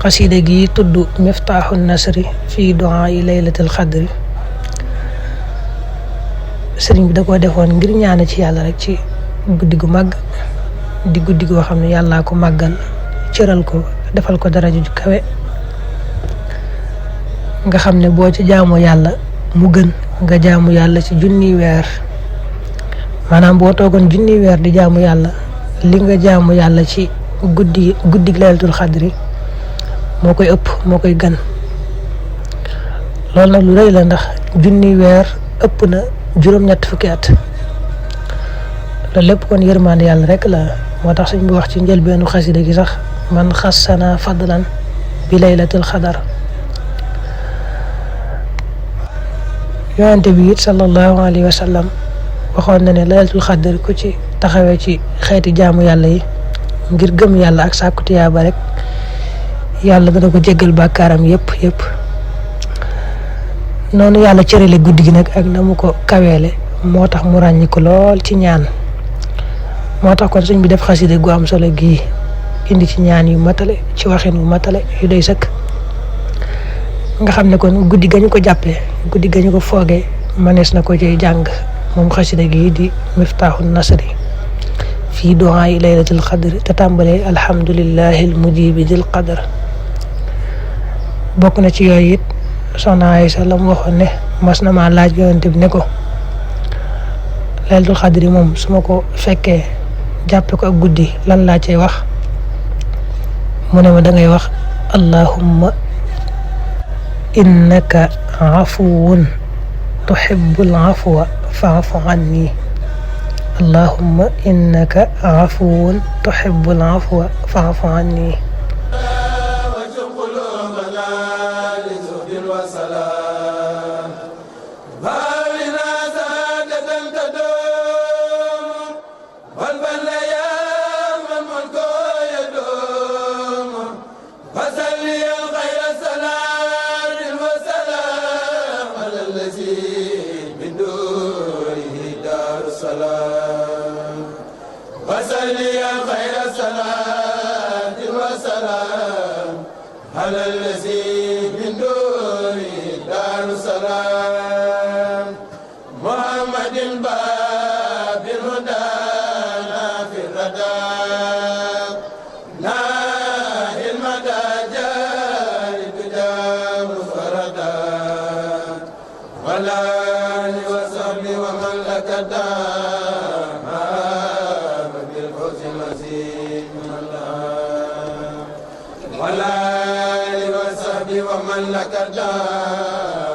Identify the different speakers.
Speaker 1: xasida gi tudd Miftaaxu Nasri fii duaa yi laylatil xadri sëriñ bi da koo defoon ngir ñaane ci yàlla rek ci guddi gu màgg di guddi goo xam ne yàllaa ko màggal cëral ko defal ko daraja ju kawe nga xam ne boo ci jaamu yàlla mu gën nga jaamu yàlla ci junniy weer maanaam boo toogoon junniy weer di jaamu yàlla li nga jaamu yàlla ci guddi laylatul xadri moo koy ëpp moo koy gën loolu nag lu rëy la ndax junniy weer ëpp na juróom-ñett fukki at loolu lépp kon yërmande yàlla rek la moo tax suñ bi wax ci njëlbeenu xasida gi sax man xassana fadlan bi laylatil xadar yonente bi it sallallahu alayhi wa sallam waxoon na ne laylatul xadar ku ci taxawee ci xeeti jaamu yàlla yi ngir gëm yàlla ak sàkku tiyaaba rek yàlla dana ko jéggal bàkkaaram yëpp noonu yàlla cërale guddi gi nag ak na mu ko kaweele moo tax mu ràññi ko lool ci ñaan moo tax kon suñ bi def xasida gu am solo gii indi ci ñaan yu matale ci waxin wu matale yu doy sëkk nga xam ne kon guddi gañu ko jàppee guddi gañu ko foogee manees na ko ciy jàng moom xasida gii di Miftaaxu Nasri fii duaa yi laylatil qadr te tàmbalee alhamdulillahi almujibi dil qadr bokk na ci yooyu it soxna Aysa la mu waxoon ne mas na maa laaj yonente bi ne ko laylatul qadr moom su ma ko fekkee jàppe ko ak guddi lan laa cay wax mu ne ma dangay wax allahumma innaka afuwun tuhibbul afwa fa'fu anni allahumma innaka afuwun tuhibbul afwa fa'fu anni
Speaker 2: على الذي من دور دار السلام محمد باب الهدى في الردى ناهي المدى جارب دام فردا ولا وصحب ومن لك دام بالفوز المزيد من الله ولا ومن لك دار